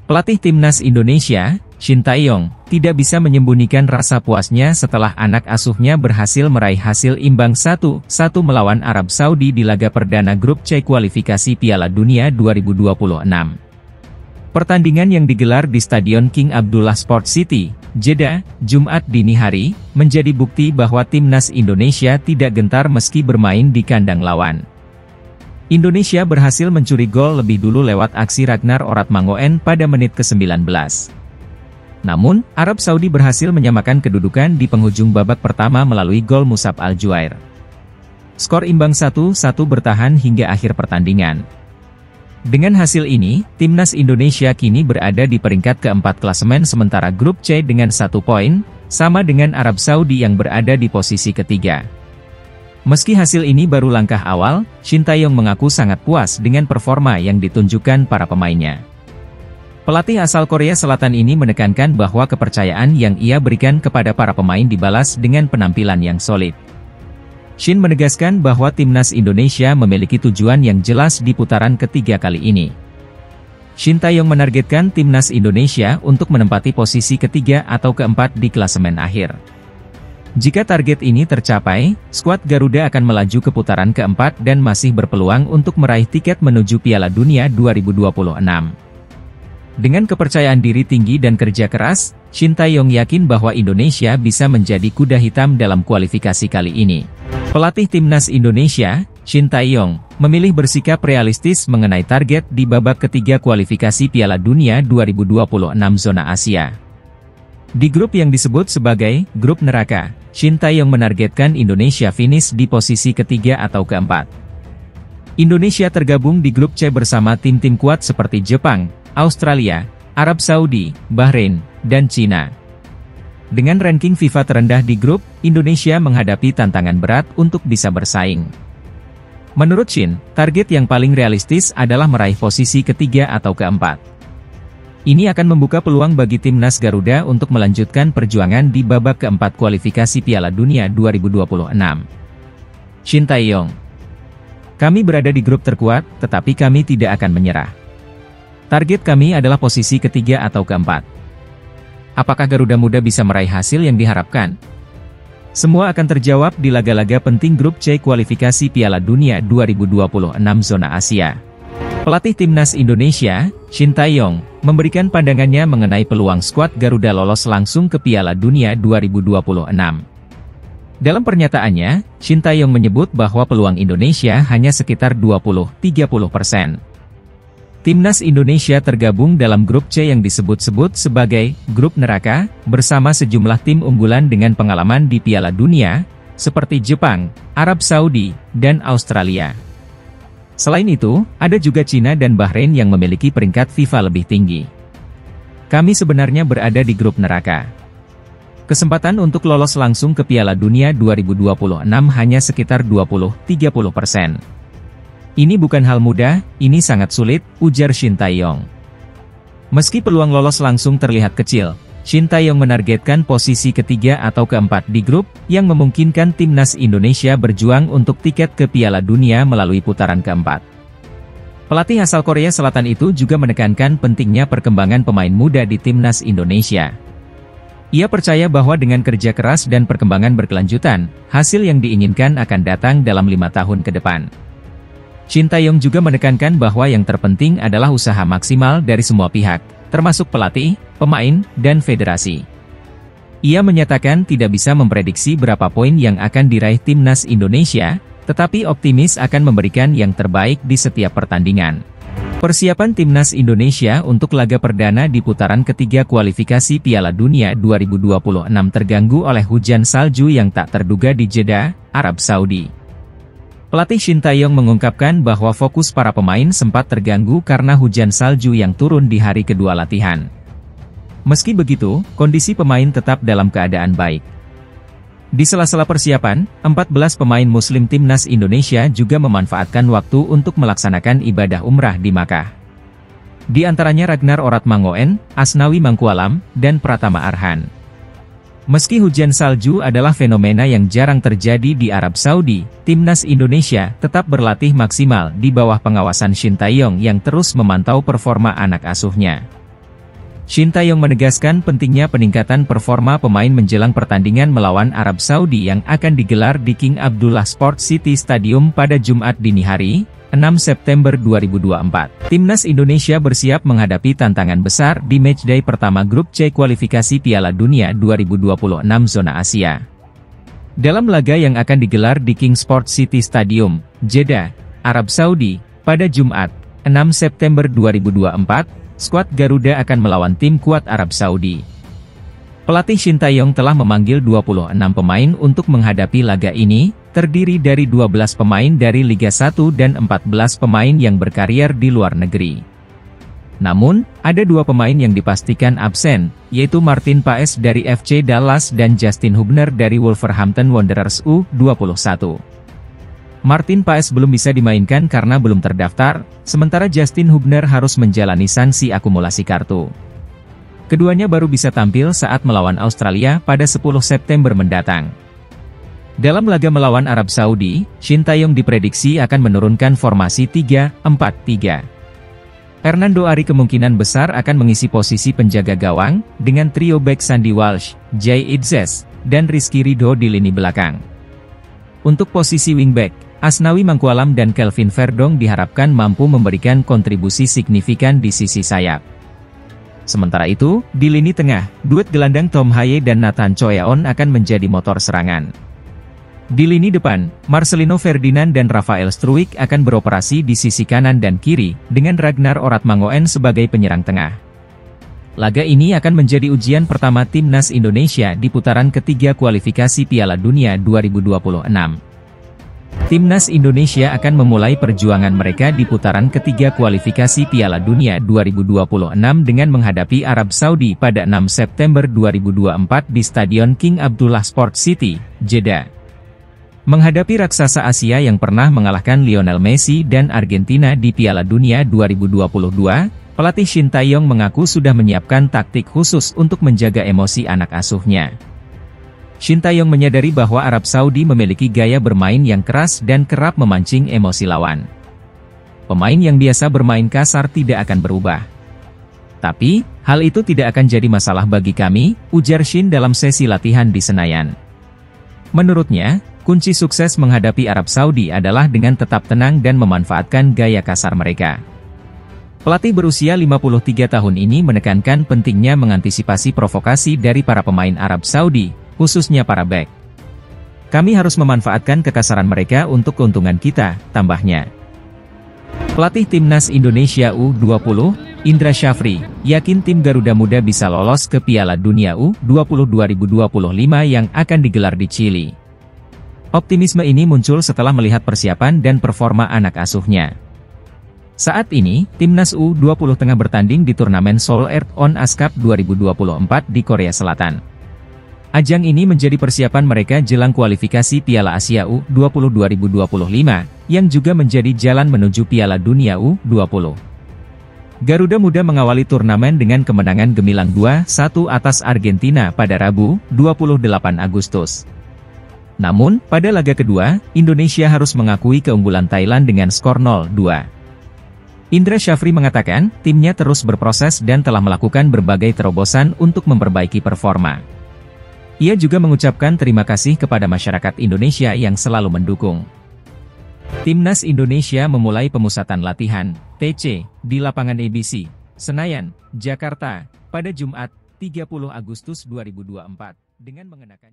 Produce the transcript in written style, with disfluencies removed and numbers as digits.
Pelatih Timnas Indonesia, Shin Tae-yong, tidak bisa menyembunyikan rasa puasnya setelah anak asuhnya berhasil meraih hasil imbang 1-1 melawan Arab Saudi di laga perdana grup C kualifikasi Piala Dunia 2026. Pertandingan yang digelar di Stadion King Abdullah Sport City, Jeddah, Jumat dini hari, menjadi bukti bahwa Timnas Indonesia tidak gentar meski bermain di kandang lawan. Indonesia berhasil mencuri gol lebih dulu lewat aksi Ragnar Oratmangoen pada menit ke-19. Namun, Arab Saudi berhasil menyamakan kedudukan di penghujung babak pertama melalui gol Musab Al-Juair. Skor imbang 1-1 bertahan hingga akhir pertandingan. Dengan hasil ini, Timnas Indonesia kini berada di peringkat keempat klasemen sementara grup C dengan 1 poin, sama dengan Arab Saudi yang berada di posisi ketiga. Meski hasil ini baru langkah awal, Shin Tae-yong mengaku sangat puas dengan performa yang ditunjukkan para pemainnya. Pelatih asal Korea Selatan ini menekankan bahwa kepercayaan yang ia berikan kepada para pemain dibalas dengan penampilan yang solid. Shin menegaskan bahwa Timnas Indonesia memiliki tujuan yang jelas di putaran ketiga kali ini. Shin Tae-yong menargetkan Timnas Indonesia untuk menempati posisi ketiga atau keempat di klasemen akhir. Jika target ini tercapai, skuad Garuda akan melaju ke putaran keempat dan masih berpeluang untuk meraih tiket menuju Piala Dunia 2026. Dengan kepercayaan diri tinggi dan kerja keras, Shin Tae-yong yakin bahwa Indonesia bisa menjadi kuda hitam dalam kualifikasi kali ini. Pelatih Timnas Indonesia, Shin Tae-yong, memilih bersikap realistis mengenai target di babak ketiga kualifikasi Piala Dunia 2026 zona Asia. Di grup yang disebut sebagai grup neraka, Shin Tae-yong menargetkan Indonesia finish di posisi ketiga atau keempat. Indonesia tergabung di grup C bersama tim-tim kuat seperti Jepang, Australia, Arab Saudi, Bahrain, dan Cina. Dengan ranking FIFA terendah di grup, Indonesia menghadapi tantangan berat untuk bisa bersaing. Menurut Shin, target yang paling realistis adalah meraih posisi ketiga atau keempat. Ini akan membuka peluang bagi Timnas Garuda untuk melanjutkan perjuangan di babak keempat kualifikasi Piala Dunia 2026. Shin Tae-yong: kami berada di grup terkuat, tetapi kami tidak akan menyerah. Target kami adalah posisi ketiga atau keempat. Apakah Garuda Muda bisa meraih hasil yang diharapkan? Semua akan terjawab di laga-laga penting grup C kualifikasi Piala Dunia 2026 zona Asia. Pelatih Timnas Indonesia, Shin Tae-yong, memberikan pandangannya mengenai peluang skuad Garuda lolos langsung ke Piala Dunia 2026. Dalam pernyataannya, Shin Tae-yong menyebut bahwa peluang Indonesia hanya sekitar 20–30%. Timnas Indonesia tergabung dalam grup C yang disebut-sebut sebagai grup neraka, bersama sejumlah tim unggulan dengan pengalaman di Piala Dunia, seperti Jepang, Arab Saudi, dan Australia. Selain itu, ada juga Cina dan Bahrain yang memiliki peringkat FIFA lebih tinggi. Kami sebenarnya berada di grup neraka. Kesempatan untuk lolos langsung ke Piala Dunia 2026 hanya sekitar 20–30%. Ini bukan hal mudah, ini sangat sulit, ujar Shin Tae-yong. Meski peluang lolos langsung terlihat kecil, Shin Tae-yong menargetkan posisi ketiga atau keempat di grup, yang memungkinkan Timnas Indonesia berjuang untuk tiket ke Piala Dunia melalui putaran keempat. Pelatih asal Korea Selatan itu juga menekankan pentingnya perkembangan pemain muda di Timnas Indonesia. Ia percaya bahwa dengan kerja keras dan perkembangan berkelanjutan, hasil yang diinginkan akan datang dalam 5 tahun ke depan. Shin Tae-yong juga menekankan bahwa yang terpenting adalah usaha maksimal dari semua pihak, termasuk pelatih, pemain, dan federasi. Ia menyatakan tidak bisa memprediksi berapa poin yang akan diraih Timnas Indonesia, tetapi optimis akan memberikan yang terbaik di setiap pertandingan. Persiapan Timnas Indonesia untuk laga perdana di putaran ketiga kualifikasi Piala Dunia 2026 terganggu oleh hujan salju yang tak terduga di Jeddah, Arab Saudi. Pelatih Shin Tae-yong mengungkapkan bahwa fokus para pemain sempat terganggu karena hujan salju yang turun di hari kedua latihan. Meski begitu, kondisi pemain tetap dalam keadaan baik. Di sela-sela persiapan, 14 pemain Muslim Timnas Indonesia juga memanfaatkan waktu untuk melaksanakan ibadah umrah di Makkah. Di antaranya Ragnar Oratmangoen, Asnawi Mangkualam, dan Pratama Arhan. Meski hujan salju adalah fenomena yang jarang terjadi di Arab Saudi, timnas Indonesia tetap berlatih maksimal di bawah pengawasan Shin Tae-yong yang terus memantau performa anak asuhnya. Shin Tae-yong menegaskan pentingnya peningkatan performa pemain menjelang pertandingan melawan Arab Saudi yang akan digelar di King Abdullah Sport City Stadium pada Jumat dini hari, 6 September 2024. Timnas Indonesia bersiap menghadapi tantangan besar di matchday pertama grup C kualifikasi Piala Dunia 2026 zona Asia. Dalam laga yang akan digelar di King Sport City Stadium, Jeddah, Arab Saudi, pada Jumat, 6 September 2024, skuad Garuda akan melawan tim kuat Arab Saudi. Pelatih Shin Tae-yong telah memanggil 26 pemain untuk menghadapi laga ini, terdiri dari 12 pemain dari Liga 1 dan 14 pemain yang berkarier di luar negeri. Namun, ada 2 pemain yang dipastikan absen, yaitu Martin Paes dari FC Dallas dan Justin Hubner dari Wolverhampton Wanderers U21. Martin Paes belum bisa dimainkan karena belum terdaftar, sementara Justin Hubner harus menjalani sanksi akumulasi kartu. Keduanya baru bisa tampil saat melawan Australia pada 10 September mendatang. Dalam laga melawan Arab Saudi, Shin Tae-yong diprediksi akan menurunkan formasi 3-4-3. Hernando Ari kemungkinan besar akan mengisi posisi penjaga gawang, dengan trio bek Sandy Walsh, Jay Idzes, dan Rizky Ridho di lini belakang. Untuk posisi wingback, Asnawi Mangkualam dan Kelvin Verdong diharapkan mampu memberikan kontribusi signifikan di sisi sayap. Sementara itu, di lini tengah, duet gelandang Tom Haye dan Nathan Choeon akan menjadi motor serangan. Di lini depan, Marcelino Ferdinand dan Rafael Struijk akan beroperasi di sisi kanan dan kiri, dengan Ragnar Oratmangoen sebagai penyerang tengah. Laga ini akan menjadi ujian pertama timnas Indonesia di putaran ketiga kualifikasi Piala Dunia 2026. Timnas Indonesia akan memulai perjuangan mereka di putaran ketiga kualifikasi Piala Dunia 2026 dengan menghadapi Arab Saudi pada 6 September 2024 di Stadion King Abdullah Sport City, Jeddah. Menghadapi raksasa Asia yang pernah mengalahkan Lionel Messi dan Argentina di Piala Dunia 2022, pelatih Shin Tae-yong mengaku sudah menyiapkan taktik khusus untuk menjaga emosi anak asuhnya. Shin Tae-yong menyadari bahwa Arab Saudi memiliki gaya bermain yang keras dan kerap memancing emosi lawan. Pemain yang biasa bermain kasar tidak akan berubah. Tapi, hal itu tidak akan jadi masalah bagi kami, ujar Shin dalam sesi latihan di Senayan. Menurutnya, kunci sukses menghadapi Arab Saudi adalah dengan tetap tenang dan memanfaatkan gaya kasar mereka. Pelatih berusia 53 tahun ini menekankan pentingnya mengantisipasi provokasi dari para pemain Arab Saudi, khususnya para bek. Kami harus memanfaatkan kekasaran mereka untuk keuntungan kita, tambahnya. Pelatih Timnas Indonesia U20, Indra Syafri, yakin tim Garuda Muda bisa lolos ke Piala Dunia U20 2025 yang akan digelar di Chili. Optimisme ini muncul setelah melihat persiapan dan performa anak asuhnya. Saat ini, Timnas U20 tengah bertanding di turnamen Seoul Earth On Ice Cup 2024 di Korea Selatan. Ajang ini menjadi persiapan mereka jelang kualifikasi Piala Asia U20 2025, yang juga menjadi jalan menuju Piala Dunia U20. Garuda Muda mengawali turnamen dengan kemenangan gemilang 2-1 atas Argentina pada Rabu, 28 Agustus. Namun, pada laga kedua, Indonesia harus mengakui keunggulan Thailand dengan skor 0-2. Indra Syafri mengatakan, timnya terus berproses dan telah melakukan berbagai terobosan untuk memperbaiki performa. Ia juga mengucapkan terima kasih kepada masyarakat Indonesia yang selalu mendukung. Timnas Indonesia memulai pemusatan latihan, TC, di lapangan ABC, Senayan, Jakarta, pada Jumat, 30 Agustus 2024, dengan mengenakan